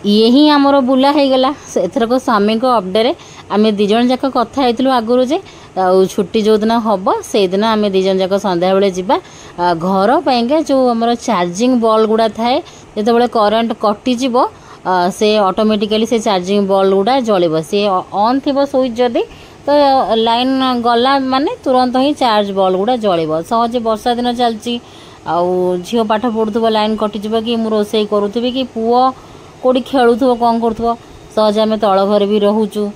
ये ही आमर बुला हो गला एथरक स्वामी को अपडेट आम दिज जाक कथा होइतिलु आगुरु जे छुट्टी जो दिन हम से दिन आम दिज जाक संध्या बेले जीवा घर पाइंका जो आमर चार्जिंग बल्ब गुड़ा थाए जिते करंट कटिज से ऑटोमेटिकली से चार्जिंग बल्ब गुड़ा जलिब सी ऑन थी स्विच जदि तो लाइन गला माने तुरंत ही चार्ज बल्ब गुड़ा जलिब सहजे वर्षा दिन चलती आउ झील पाठ पढ़ुव लाइन कटिज कि मु रोसई करुथि कि पुओ कौटी खेलुव कौन करुव सहजे आम तल घर भी रोचु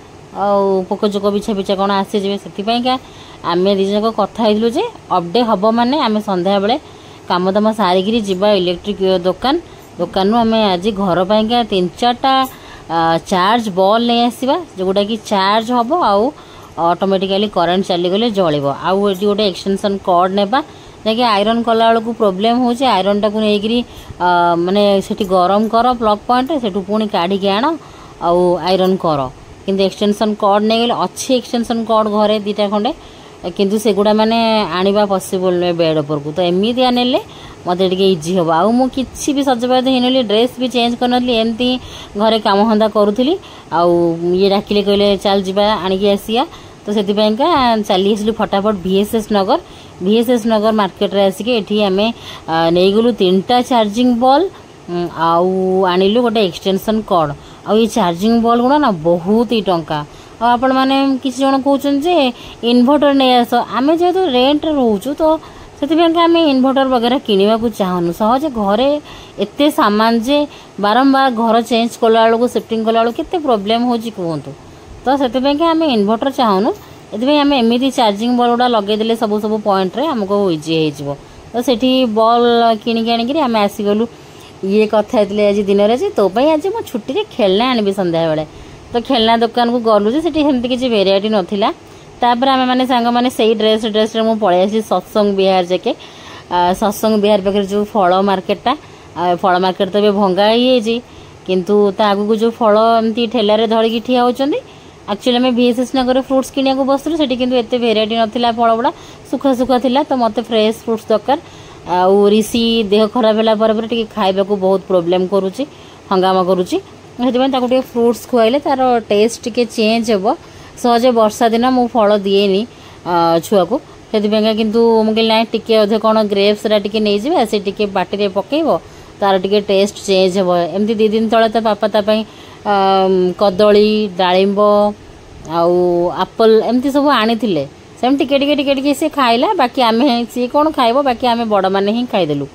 पोकचोक बिछा पिछा कौन आसीजे से आम दिजक कथा होइतिलु जे अपडेट हम माने आम संध्या बेले काम दाम सारिकी जीवा इलेक्ट्रिक दुकान आम आज घर पाइंका 3-4टा चार्ज बॉल नहीं आसवा जोटा कि चार्ज हम आउ ऑटोमेटिकली करंट चलीगले जलिब आउ ये गोटे एक्सटेंशन कॉर्ड नेबा जैसे आयरन कला बेलू प्रोब्लेम हो आयरन टाक नहीं माने सेठी गरम कर प्लग पॉइंट सेठू पुणी काढ़ी आण आउ आयरन कर किंतु एक्सटेंशन कॉर्ड नहीं गले अच्छी एक्सटेंशन कॉर्ड घरे 2टा खंडे किंतु सेगुड़ा माने आनिबा पॉसिबल नुहे बेड उपर को तो एमती आने मत इजी हम आउ मुझे भी सजबाज होनी ड्रेस भी चेंज करनी एमती घरे काम धंदा करूली आउ ये डाकिले कहले चल जा आणिकी आसिया तो से चली आसलु फटाफट VSS नगर मार्केट रे आसिके एठी आमे नहीं गलु 3टा चार्जिंग बॉल आउ आनिलु गोटे एक्सटेंशन कॉर्ड आउ ये चार्जिंग बॉल गुड़ा ना बहुत ही टंका आपण माने किसी जन कहउछन जे इन्वर्टर नहीं आस आम जेहेतु रेंट रोचु तो से आम इन्वर्टर वगैरह किणवा को चाहूनु सहजे घरे एते सामान जे बारंबार घर चेंज कला बेलू शिफ्टिंग कला बेलू केते प्रोब्लेम होची कहतु तो से आम इन्वर्टर चाहूनु ये आम एमती चार्जिंग बॉल गुड़ा लगेदे सब सब पॉइंट रे हमको इजी हो तो सेठी बॉल किणिक आनिक आम आसीगलु ये कथा आज दिन में तो आज मो छुट्टी खेलना आनबी संध्या बेले तो खेलना दुकान को गलु जे सेठी सेमती किसी वेराइटी नथिला तापर आम मैंने सांग मैंने से ड्रेस मुझे पलि आसी सत्संग विहार जाके सत्संग विहार पाखे जो फल मार्केटा फल मार्केट तो भंगा ही किंतु आगू जो फल एमती ठेलारे धरिकी ठिया होचंदी एक्चुअली आम VSS नगर फ्रुट्स किणा बसलु से एते भेराइटी नाला फल गुड़ा सुखा सुखा थिला तो मत फ्रेश फ्रुट्स दरकार आउ ऋषि देह खराब है टे खाइबा को बहुत प्रोब्लेम करुच्ची हंगामा करुच्ची से फ्रुट्स खुआइले तार टेस्ट टिके चेंज हे सहजे वर्षा दिन मु फल दिएनी छुआ को से किंतु मुझे ना टिके अधे कौन ग्रेप्स टिके नहीं जावा से टिके बाटी पकेब तार टिके टेस्ट चेंज हे एमती 2 दिन तले तो पापा तापाई कदली डालिंब आउ एप्पल एमती सब आनी सेम टिके टिके टिके टिके से खाइला बाकी आम सी कौन खाइब बाकी आम बड़ मैंने ही खाईदेलु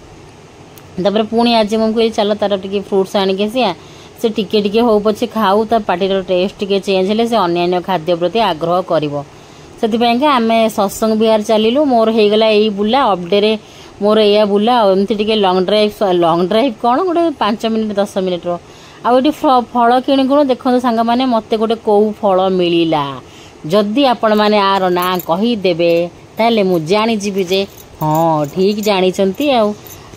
तापर पुणी आज मुझे चल तार टिके फ्रुट्स आनिक आसिया से टिके टिके हो पछे खाऊ ता पार्टीर टेस्ट टिके चेंज हेले से अन्य खाद्य प्रति आग्रह करिवो से आम सत्संग विहार चलिलु मोर हो गला यही बुला अपडेट मोर या बुला एमती टिके लॉन्ग ड्राइव कौन गोटे 5 मिनट 10 मिनट आउटी फल किणुकुणु देखो सांग मैंने मत गोटे कौ फल मिलला जदि आपण मैंने आर ना कहीदेवे ताले मु जानीजी जे हाँ ठीक जानी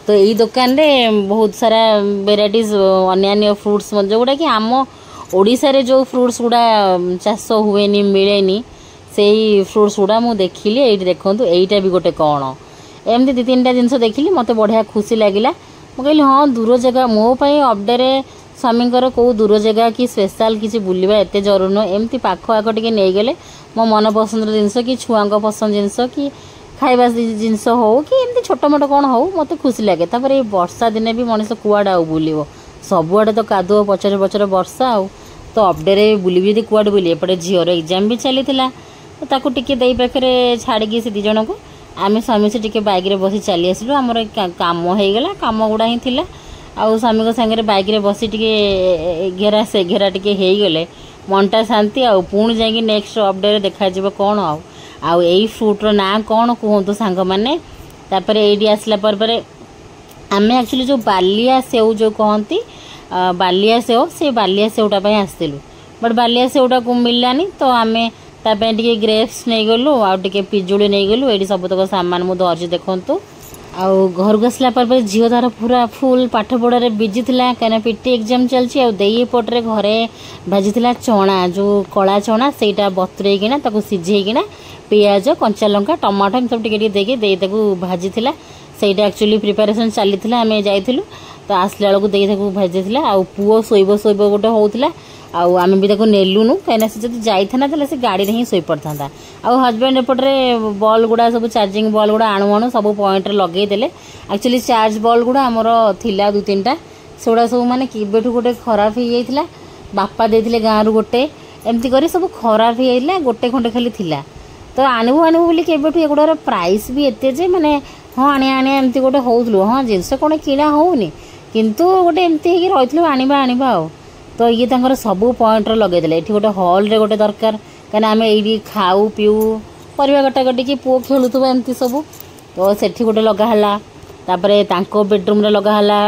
तो यही दुकान रे बहुत सारा वेराइटीज अन्य फ्रुट्स जोटा कि आम ओडिशा रे जो फ्रुट्स गुड़ा चाष हुए मिले से फ्रुट्स गुड़ा मुझे देखिली ये देखूँ यहीटा भी गोटे कौन एमती 2-3टा जिनस देखिली मत बढ़िया खुशी लगिला मुझे हाँ दूर जगह मोपाई अपडेट स्वामी कौ दूर जगह कि स्पेशल किसी बुलवा एत जरूर नुह एमती पाख आख टे नहीं गले मो मन पसंद जिनस कि छुआ पसंद जिनस कि खाइबा जिनस हो कि एमती छोट मोट कौन हो मत खुशी लगे तापर ये वर्षा दिने भी मनीष कुआड़े आउ बुलिव सबुआड़े तो कादुओ पचर पचर वर्षा आउ तो अपडेट बुलिबी यदि कुआड़े बुली एपटे झीर एग्जाम भी चली तो ताकू टिके देई पाखरे छाड़ी से 2 जन को आम स्वामी से टिके बाइक रे बसी चली आसलु आमर काम हो गला काम गुड़ा ही थिला आउ स्वामी सांगे बाइक रे बसी टिके घेरा से घेरा टिके हो गले मनटा शांति आउ पुणी जाइए नेक्स्ट अपडेट देखा कौन आउ यही फ्रुट्र ना कौन कहतु सांग मैंने तापर ये आसला आम एक्चुअली जो बालिया सेव जो कहती बालिया सेव से बालिया सेवटा आसलु बट बालिया सेवटा को मिललानी तो आम टे ग्रेप्स नहीं गलु आउे पिजुड़ी नहीं गलु ये सबतक सामान मुझे धरती देखु आउ घर को आसला झील तार पूरा फुल पाठ पढ़ारे बिजी था कहीं पीटी एग्जाम चलती आईपटे घरे भाजी चना जो कला चना से बतुरेकिना सीझेकिना पियाज कंचा लंका टमाटो सब टिके देखी भाजी से एक्चुअली प्रिपेरेसन चली आम जाइलु तो आसला बेलू देखिए भाजी था आ पुओ शोब शोब गोटे होता आम भी नेलुनु कहीं से जब जाइना से गाड़ी में ही शोई पड़ था आ हजबैंड एपटे बल्ब गुड़ा सब चार्जिंग बल्ब गुड़ा आणु आणु सब पॉइंट लगेदेले एक्चुअली चार्ज बल्ब गुड़ा आमर थिला 2-3टा सेगुड़ा सब माने केबेठू गोटे खराब हो जाइथिला बापा देथिले गाँव गोटे एमती करी सब खराब हो जाइला गोटे खंडे खाली थिला तो आणबू आणबू बोली केबेठू एगुड़ार प्राइस भी एते जे माने हाँ आने आने एमती गोटे होउथलु हाँ जिनस कोन किणा होउनी किंतु गोटे एमती हेकी रहिथलु आनिबा आनिबा आ तो ये तांकर सबू पॉइंट लगेदेले एठी गोटे हॉल रे गोटे दरकार कहीं आम ये खाऊ पीऊ परिवा कटाकटी कि पुओ खेलुथबा एमती सब तो सेठी गोटे लगाला तापरे तांको बेडरूम रे लगाला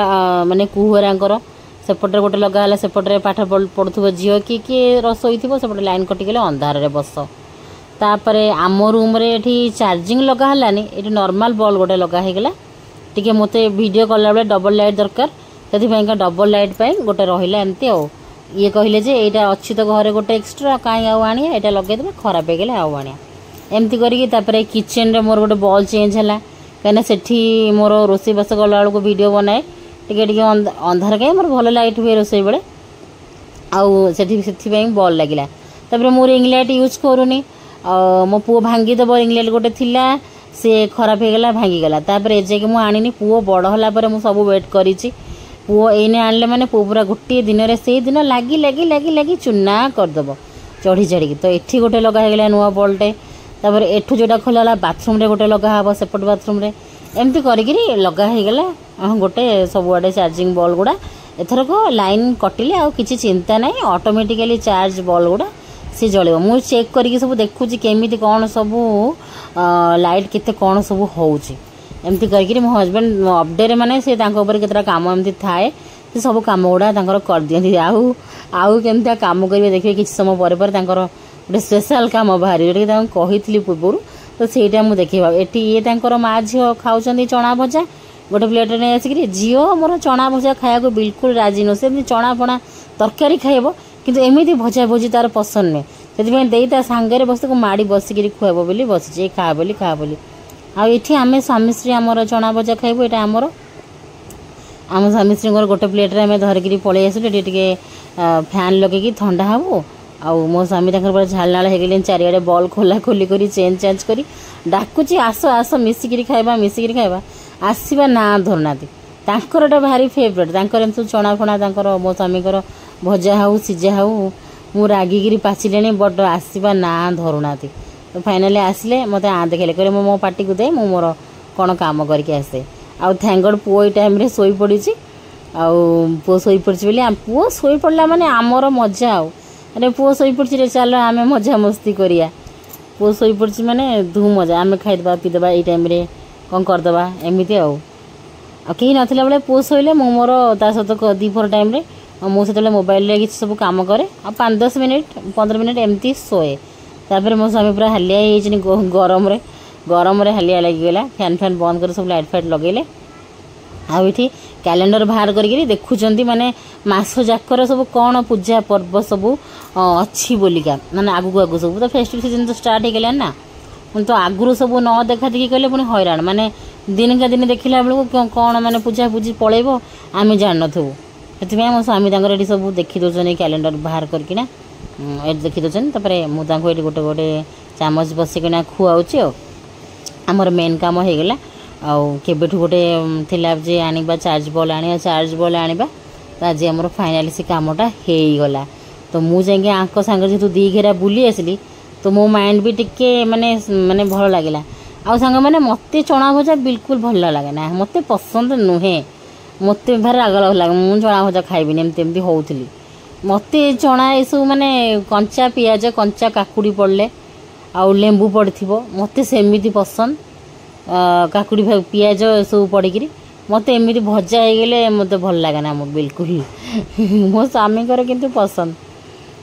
माने कुहरांकर सेपटे गोटे लगाला सेपटे पाठ पढ़ुथबो झियो कि रसोई थी सेपटे लाइन कटिगले अंधार रे बस तापरे आम रूम रे एठी चार्जिंग लगालानी एठी नॉर्मल बल्ब गोटे लगा हेगला टिके मते वीडियो कला बेले डबल लाइट दरकार से डबल लाइट पाई गोटे रहिला एमती आ ये कहले जे एटा अच्छी तो घरे गोटे एक्स्ट्रा कहीं आउ आनिया एटा लगेदेबा खराब हो गले आउ आनिया एमती करिकी तापरे किचन रे मोर गोटे बॉल चेंज हला कहीं सेठी मोर रोसई बास गला बेलू वीडियो बनाए टिके टिके अंधार कहीं मोर भल लाइट हुए रोसई बेले आउ से बॉल लगिला तापरे मोर रिंग लाइट यूज करूनी मो पुओ भांगीदेव रिंग लाइट गोटे थिला सी खराब हो गला भांगीगला तापर एजे कि मुझे आनी पुओ बड़ होला मु सब वेट करिछि पुओ एने आनले माने पुओ पूरा गोटे दिन रे से दिन लगी लगी लगी लगी चुना करदेव चढ़ी चढ़ी तो एठी गोटे लगा हेगला नुआ बल्बटे तापर एठू जोटा खोला बाथरूम रे गोटे लगा हबो सेपट बाथरूम रे एमती करिकिरी लगा हेगला गोटे सबुआडे चार्जिंग बल्ब गुड़ा एथरक लाइन कटिले आ किछि चिंता नहीं ऑटोमेटिकली चार्ज बल्ब गुड़ा सी जलियो मु चेक करके सब देखुची केमिति कौन सब लाइट केते कौन सब होउची एमती करके मो हजबैंड अपडेट माने से तांको ऊपर केतरा काम एमती थाए से सब काम गुड़ा तांकर कर दियंती आउ केमता काम करिवे देखिए किछ समय पर पर तांकर गोटे स्पेशल काम बाहरी जोटा कि कही पूर्व तो सहीटा मुझे देखा एटी ये तांकर माँ झील खाऊँ चना भजा गोटे प्लेट नहीं आसिक झील मोर चना भजा खाया बिल्कुल राजी नुह से चना फणा तरकारी खाइब किंतु एमती भजा भजी तार पसंद नुहे से ता सांगे बस माड़ी बसिक खुआब बोली बसी खा बोली खा बोली आठी आम स्वामी स्त्री आमर चना भजा खाइबू यहाँ आमर आम स्वामी स्त्री गोटे प्लेट्रे आम धरिकी पलि आसलु टे फैन लगे ठंडा हबू आउ मो स्वामी पूरा झालनाल हो गले चारिड़े बॉल खोला खोली कर चेंज चेंज कर डाकुची आस आस मिसिकी खाइबा आसवा ना धरुना तांकर भारी फेवरेट तांकर एम सब चना फणा तांकर मो स्वामी भजा हाउ सिझा हाउ मु रागिकी पाचिले बट आसवा ना धरुना तो फाइनाली आसिले मत आ देखेले कहे मो पार्टी को दे मु मोर कौन काम करके आसे आउ थैंक गॉड पुओ ये टाइम रे सोई पड़ी पुओ सोई पड़ी बोली पुओ सोई पड़ला माने आमर मजा आउ अरे पुओ सोई पड़ी रे चलो आम मजा मस्ती करिया पुओ सोई पड़ी माने धूम मजा आम खाईदे पीदे ये टाइम रे कौन करदे एमती आउ कहीं नाला बेले पुओ शोले मु मोर ता सहित दीपर टाइम रे मुझे मोबाइल रे किसी सब काम करे आ 5-10 मिनिट 15 मिनिट एमती सोए तापर मो स्वामी पूरा हालिया गरम रे हालिया लगिगला फैन फैन बंद कर सब लाइट फाइट लगेले आठी कैलेंडर बाहर करके देखुं माने मास जाकर सब कौन पूजा पर्व सब अच्छी बोलिका माने आगु आगु सब तो फेस्टिवल सीजन तो स्टार्ट हो गला ना तो आगुरी सब न देखा देखी कले पुणी हैरान माने दिन का दिन देखला बेलू कौन माने पूजा पूजी पलैब आम जान नथबू से मो स्वामी ये सब देखी दौरान कैलेंडर बाहर करकिना देखी दौरान मुझे ये गोटे गोटे चामच बसिकिना खुआऊँच आमर मेन काम हो गला आबेठू गोटे थिला जे आनिबा चार्ज बॉल आनिबा तो आज आमर फाइनाली से कामटा हो गला तो मुझे आंक सांगे जेहेतु 2 घेरा बुली आसली तो मो माइंड भी टिके माने माने भल लगे आउ सांग मैंने मत चना भजा बिल्कुल भल लगे ना मत पसंद नुहे मत भार राग लगे मुझे चना भजा खाइबिनी एमती होउथली मत चना ये सब माने कंचा पियाज कंचा काकुड़ी पड़ले आउ लेंबू पड़थिबो मत सेमिति पसंद काकुड़ी पियाज सब पड़की मत एमती भजा हो गले मत भल लगे ना बिल्कुल मो स्वामी किंतु पसंद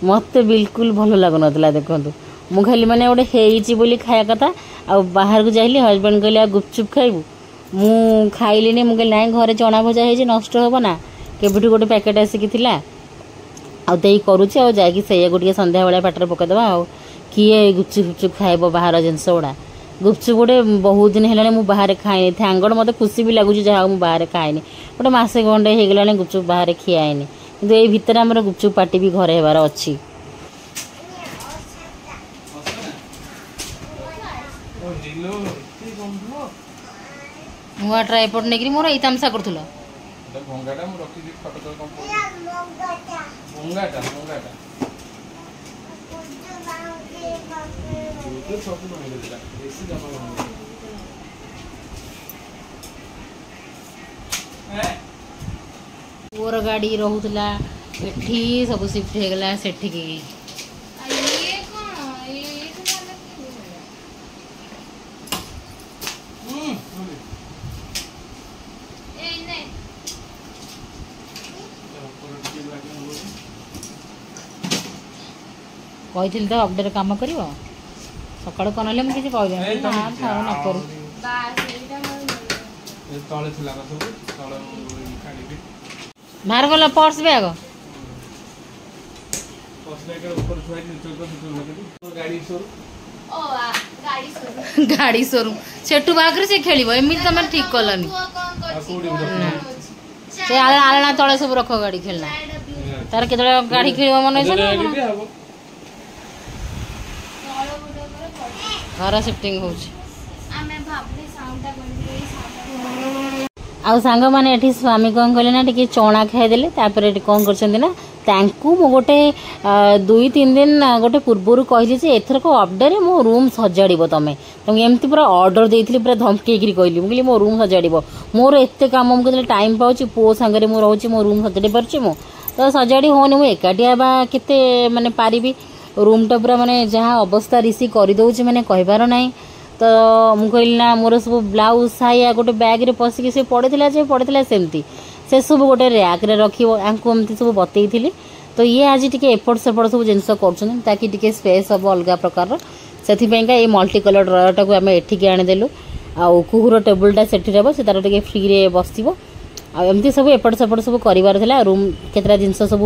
मत बिल्कुल भल लगुन देखूँ मु खाली मैंने गोटे हेची बोली खाया कथा आ बाहर को जाइली हजबैंड कहले गुपचुप खाइबू मु खाइलिनी मुझे ना घरे चना भजा हो नष्ट हे ना केबठू गोटे पैकेट आसिक आई करुच्ची आ सैया टे सन्ध्या बेला पाटर पकईदे आ किए गुपचुप गुपचुप खाइब बाहर जिनस गुड़ा गुपचुप गोटे बहुत दिन है बाहर खाए थैंगड़ मत खुशी भी लगुच जहाँ बाहर खाए गोटे मसे खंडे हो गला गुपचुप बाहर खियाएनि कि ये भितर आम गुपचुप पार्टी भी घरे होबार अच्छी नुआ ट्राइपॉड नहीं मोर ये तमसा करूल पुअर गाड़ी रोला एठी सब शिफ्ट हो गला सेठी की कही तो अपडेट काम कर सका कौन मुझे कह बाहर गला पर्स बैग गाड़ी शोरूम सेठू बाहर से खेल एमती तुम ठीक कलनी से आलना तले सब रख गाड़ी खेलना तार के गाड़ी खेल मन घर शिफ्टिंग हो सांग मैंने स्वामी कौन कले ना टी चना खाईदे कौन कर गोटे 2-3 दिन गोटे पूर्वर कहली एथर को अपडेट मो रूम सजाड़ तुम तुम एमती पूरा ऑर्डर देती पूरा धमकी कहली मुझे मो रूम सजाड़ मोर एत कम मुझे टाइम पाँच पु सांगे रोचे मो रूम सजाड़ी पार्ची मु तो सजाड़ी होनी मुझे एकाटिया केते माने पारिबी रूम टा पूरा माने जहाँ अवस्था ऋषि करदे मैंने कहबार ना तो मुझे कहली ना मोर सब ब्लाउज साया गोटे बैग रे पशिक से पड़े सेमती से सब गोटे रैक रे रखी सब बतई तो ये आज टी एपट सेपट सब जिन कर स्पेस हम अलग प्रकार से ये मल्टी कलर ड्रयर टाक आम एठिक आनीदेलु आउ कुकुर टेबुलटा से तार टे फ्री रे बसो आमती सब एपट सेपट सब कर रूम केतरा जिन सब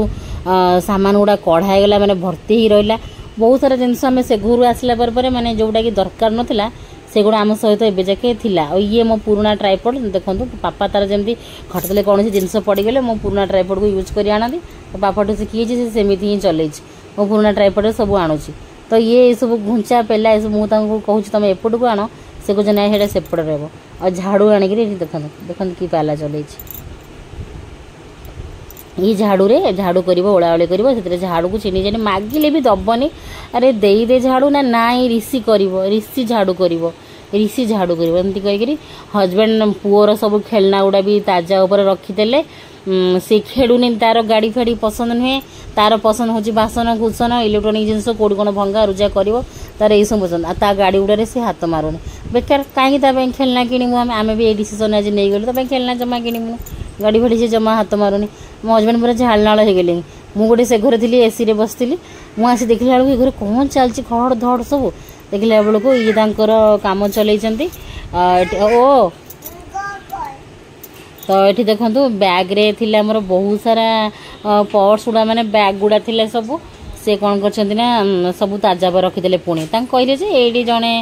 सामान गुड़ा कढ़ाईगला मैंने भर्ती ही रहा बहुत सारा जिन आम से घर आसला पर मैंने जोटा कि दरकार नाला सेगुड़ा आम सहित एवं जाके थिला और ये मो पुराना ट्राइपॉड देखो पापा तार जमी खटतले कौन जिन पड़गले मो पुराना ट्राइपॉड को यूज कर आनती तो पापाठू शिखी सेमती ही चल मो पुराना ट्राइपॉड सब आणुची तो ये सब घुंचा पेला ये मुझे कहूँ तुम एपट को आण से कहे ना सेपट रहा और झाड़ू आणिक देखते देखते कि पाला चल ये झाड़ू रे झाड़ू कर ओलाओली कर झाड़ू को चिनी जानी मागिले भी दबनी अरे दे झाड़ू ना नाई ऋषि कर ऋषि झाड़ू कर ऋषि झाड़ू कर एमती कहीकि हजबैंड पुअर सब खेलना गुड़ा भी ताजा उपर रखीदे से खेलुनी तार गाड़ी फाड़ी पसंद नुहे तार पसंद हो बासन कुसन इलेक्ट्रोनिक जिनस कौट कौन भंगा रुजा कर तार ये सब पसंद आ गाड़ी गुड़े से हाथ मारूनी बेकार कहीं खेलना किणमु आम भी ये डिसीजन आज नहीं गलु तो खेलना जमा किणमु गाड़ी फाड़ी से जमा हाथ मारूनी मो हजबैंड पूरा झालनाल हो गले मुझे से घर थी एसी रे बसती मुझे देखला बेलू घर कौन चलती खड़ धड़ सब देखला बेलू ये काम चल ओ तो ये देखो बैग रे थिला मोर बहुत सारा पर्स गुड़ा माने बैग गुड़ा थिला सब से कौन कर सब ताजा पर रखीदे पुणी कहले ये जड़े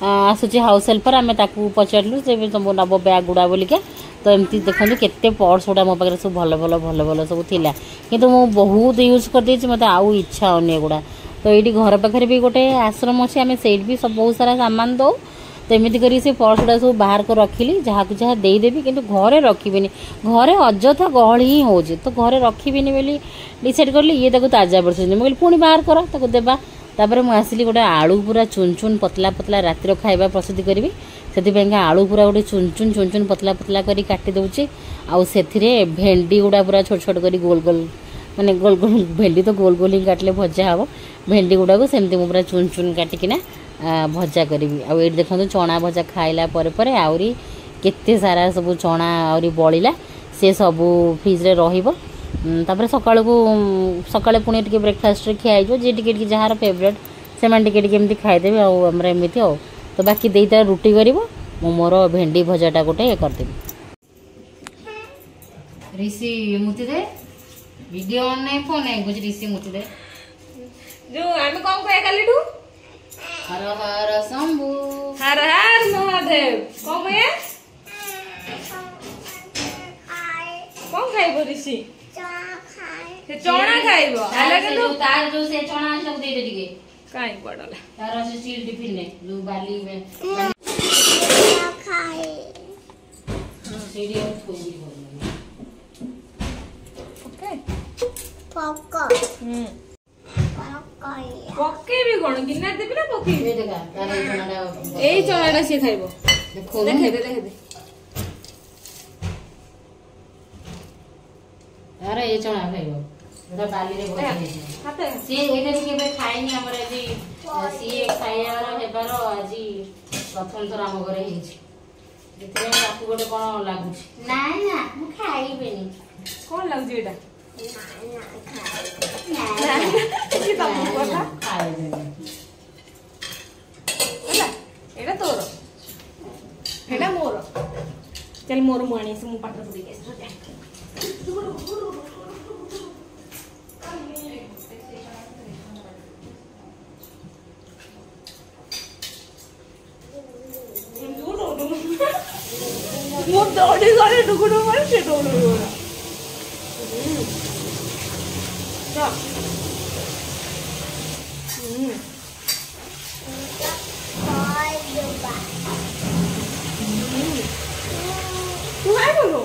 आसूँ हाउस हेल्पर आम पचारू से सब नब बैग गुड़ा बोलिका तो एमती देखते केते पर्स गुड़ा मो पाखे सब भल भल भल भल सब थिला किंतु मु बहुत यूज कर मत आउ इच्छा होनी एगुड़ा तो ये घर पाखे भी गोटे आश्रम अच्छे आम से भी सब बहुत सारा सामान दो तो एमती कर पर्स गुड़ा सब बाहर कर रखिली जहाँ को जहाँ देदेवी कि घरे रखी घरे अजथा गहली ही हो तो घरे रखी बोली डिसाइड कली ये ताजा पड़े मुझे पुणी बाहर कर देवा तापर मुझे आसिली गोटे आलू पूरा चुन चुन पतला पतला रातिर खाଇବା प्रस्तुति करी से आलू पूरा गोटे चुन चुन चुन चुन पतला पतला करी काटी दौचे आउ से भेंडी गुड़ा पूरा छोट छोट करी गोल गोल माने गोल गोल भेंडी तो गोल गोल ही काटले भजा हम भेंडी गुड़ा को सेमती मु पूरा चुन चुन काटिकिना भजा करी आउ ये देखो चना भजा खाइला परे आउरी केते सारा सब चना आउरी बळिला से सब फ्रिज रे रहिबो तापर सकाळ पुणी टिके ब्रेकफास्ट रे खिया जो जे टिके जार फेवरेट से टिके एमती खाईदेवी आमर एमती आ तो बाकी देता रुटी करिवो मु मोर भेंडी भजाटा गोटे करदेवी ऋषि मुति दे वीडियो ऑन नहीं फोन है कुछ ऋषि मुति दे जो आमे कौन कहे कालीटू हर हर शंभु हर हर महादेव कौन है कौन खाइब ऋषि से चना खाइब अलग तो तार जो से चना सब दे दे दिगे काई पड़ला तार से स्टील टिफिन ने जो बाली में खाए सीढ़ी और कोई बोल ओके पक्का पके भी कोन गिन्ना देबी ना पके ये देखा तार चनाडा एई चनाडा से खाइब देखो देखे दे अरे ये चना खाइबो एटा बाली रे बोल हाथे सी एटा भी केबे खाइनी हमर आजी सी खाइयार हेबार आजी प्रथम थर हम घरे हिची जेते आपको गोटे कोन लागु ना ना मु खाइबेनी कौन लागजी एटा ना की तम कथा खाइबेनी होला एटा तोर एटा मोर चल मोर मानी से मु पात्र पुदी के मु दौड़ी गले टुकुडु मारे से दौड़ी गला तू है बोलो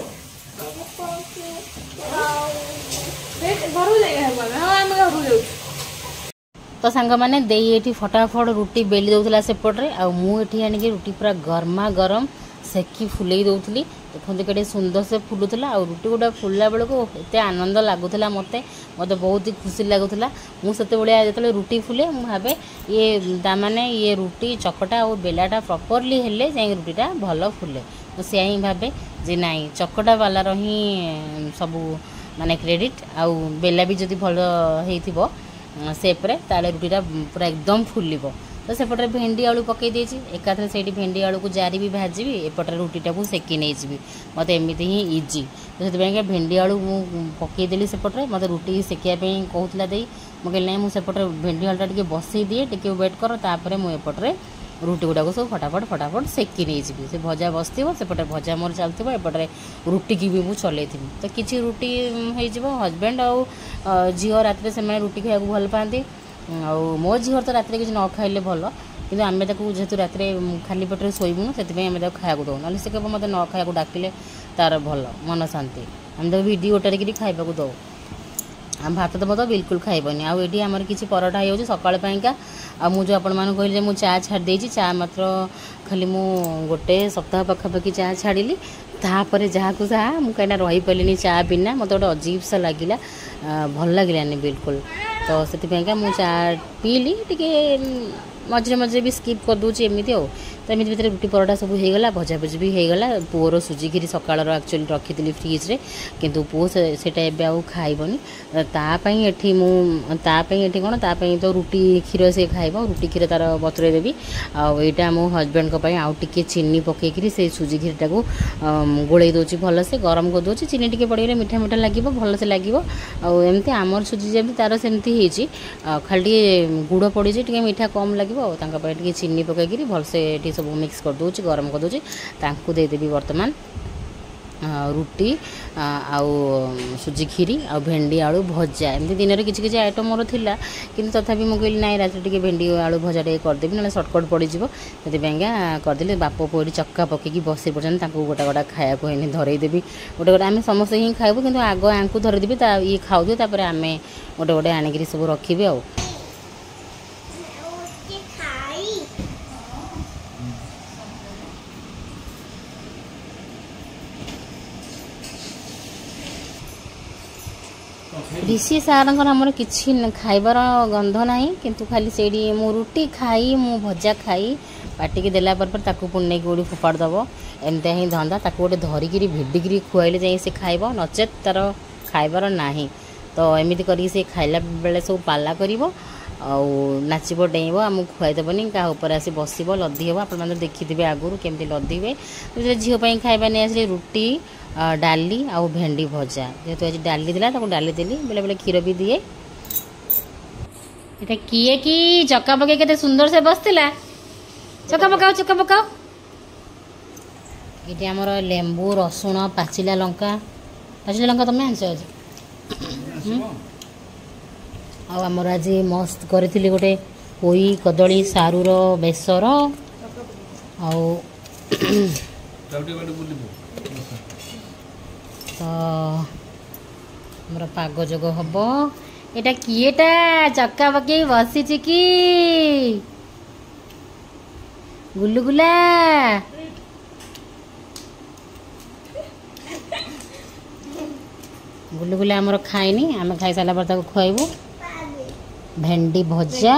घर जाएगा हाँ आम घर जाऊ तो सांग मैंने दे ये फटाफट रुटी बेली दौला सेपटे आ मुझे आणिकी रुटी पूरा गरमा गरम सेकी फुले दौली देखते के सुंदर से फुलूला आ रुटी गुड़ा फुलला बेलू एत आनंद लगुला मत बहुत ही खुशी लगुला मुझे जो रुटी फुले मुझे भावे ये ताने ये रुटी चकटा और बेलाटा प्रॉपरली हेले जाए रुटीटा भल फुले तो से ही भावे जे नाई चकटा वालार ही सबू माने क्रेडिट आउ बेला भी जदि भल हो सेप्रे ताले रुटीटा पूरा एकदम फुलिब तो सेपटे भेंडी आलू पकई देछि एकाथरे सेठी भेंडी आलू को जारी भी भाजी एपटे रुटीटा को सेकी नहीं जी मत एमती ही इजी तो से भेंडी आलू पकई देली सेपटे मत रुटी सेकिया कहूला दे मुझे ना मुझे भेंडी आलूटा टे बसई दिए टे वेट कर तापर मुझे रुटी गुड़ाक सब फटाफट सेकी नहीं जी से भजा बसते सेपटे भजा मोर चलती एपटे रुटी की भी मुझे चलई तो किसी रुटी हो हजबैंड आउ झील रात से रुटी खाया भल पाती आ मो झील तो रात किसी न खाइले भल कि आम जेहेतु रात खाली पेटे शोबुन से खाया दो ना से कब मत न खाया डाकिले तार भल मन शांति आम भिडी गोटारी खाइबा दो आम भात दब तो बिल्कुल खाइबनी आउे आमर किसी पराठा हो सकाल पाइका आ मुझे आपण मान कहली मु चा छाड़ी चा मात्र खाली मु गोटे सप्ताह पखापाखि चा छाड़ी तापर जहाँ को जहाँ मुझे कहीं रही पारे चा बिना मत गोटे अजीब सा लगिला भल लगिलानी बिल्कुल तो से मुझे चा पीली टे मझे मझे भी स्किप कर दूची एमती हो तो एमती भितर रुटी पराठा सब होगला भजाभुजी भी होगला पुओर सुजी खीरी सकाल एक्चुअली रखी फ्रिज रे किंतु पुओ सेटा एबे आउ खाइबनी तापाई एठी मु तापाई एठी कोन तापाई तो रुटी खीर से खाइबो रुटी खीर तार बतुरे देबी आ एटा मो हस्बैंड को पई आउ टिके चीनी पकेकरी से सुजी खीरटा को गोळै दोची भल से गरम कर दोची चीनी टिके पड़े मीठा मीठा लागिबो भल से लागिबो आ एमती आमर सुजी जेमती तार सेमती हेची खाली गुड़ पड़ी टिके मीठा कम लागिबो आ तांका पई टिके चीनी पकेकरी भल से एठी सब मिक्स कर दूची गरम कर दूची तांकु दे देबी वर्तमान रुटी आउ सुजी खीरी आ भेंडी आलू भजा एमती दिन में किसी किसी आइटम मोर थिला किंतु तथापि मुझे कहली ना रात टे भेंडी आलू भजा टे करदेवी ना सर्टकट पड़ज से करदे बाप पुओ चक्का पकईकि बसी पड़े गोटा गोटा खाया कहनी धरईदेवी गोटे गोटे आम समस्ते ही खाइबू कि आग आंकु धरदेवी ये खाऊ तापर आम गोटे गोटे आणिक सब रखी आ ऋषि सार आमर किसी खाइबार गंध ना किंतु खाली से मु रुटी खाई मु भजा खाई पाटिकी देला पर पुणी नहीं गोड़ी फोपाड़ दब एमती ही धंदा गोटे धरिकी भिडिकी खुआइले जाए से खाइब नचेत तार खाइबार ना तो एमती करी से खाइला बेले सब पाला कर नाचब डेब आमको खुआईदेवनी क्या आसी बस लदी हे आप देखिथे आगुरी केमती लदी हुए झील खाइबा नहीं आसली रुटी डाली आउ भेंडी भजा जेहेतु आज डाली देला डाली देली बेले बेले क्षीर भी दिए ये किए कि चक्का पकई के सुंदर से बसला चक्का पकाओ ये आमर लेंबू रसुण पाचिला लंका तुम आंस आज आमर आज मस्त करी गोटे पोई कदली सारूर बेसर तो पाग जोग हम एटा किएटा चक्का पकई बसी कि गुलुगुला गुलुगुला आमर खाइनी आम खाई सारा पर खुआबू भेंडी भजा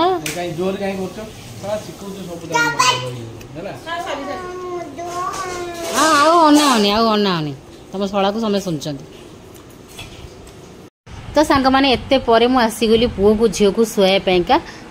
हाँ अनावनी तुम शला को समझ सुन तो सांग मैंने एते परे मु आसीगली पुओ को झील को शुआई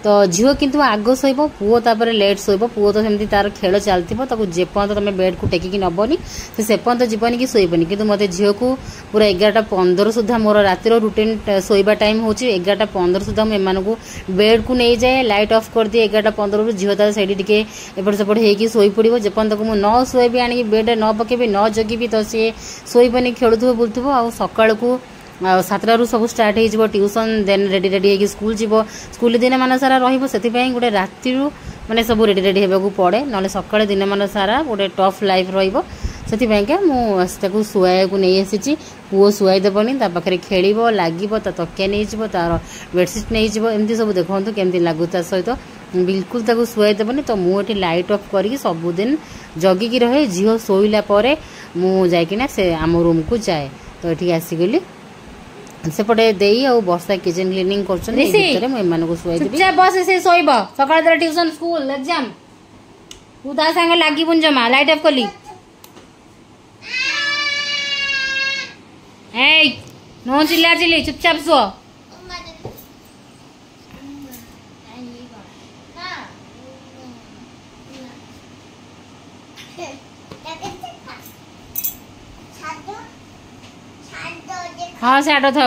तो झील किंतु आग शोब पुओ तापर लेट शोब पुओ तो सेमती तार खेल चलती जेपर्यंत तुम बेड को टेकिक नबनी से पर्यंत जीवन कि शोबनी कि मत झील को पूरा 11:15 सुधा मोर रातिर रुटीन शोवा टाइम हूँ 11:15 सुधा मुझे बेड को नहीं जाए लाइट ऑफ कर दिए 11:15 झील तार से एपट सेपट होगी शोई पड़ो जेपर्यंत को मुझे न शोबी आनी बेड न पकेबी न जगिबी तो सी शोबनी खेलुव बुलूव आ सका को 7 सब स्टार्ट हो ट्यूशन देन रेडी रेडी स्कूल जीव स्कूल दिन मान सारा रही गोटे राति माने सब रेडी रेडी होगा पड़े ना सका दिन मान सारा गोटे टफ लाइफ रही मुझे शुआई को नहीं आसी पुओ शुआई देवनी पाखे खेल लगे तकिया नहीं तार बेडसीट नहीं एमती सब देखो केमती लगू ता सहित बिल्कुल शुआई देवनी तो मुझे लाइट ऑफ करके सबुदिन जगिकी रहे झील शोला मुझे से आम रूम को जाए तो ये आसीगली सेपटे दे वर्षा किचन क्लीनिंग कर बस से शोब सका ट्यूशन स्कूल एग्जाम तू ता संगे लगी जमा लाइट ऑफ कली नो चिल्ला चिल्ली चुपचाप शो हाँ साढ़ था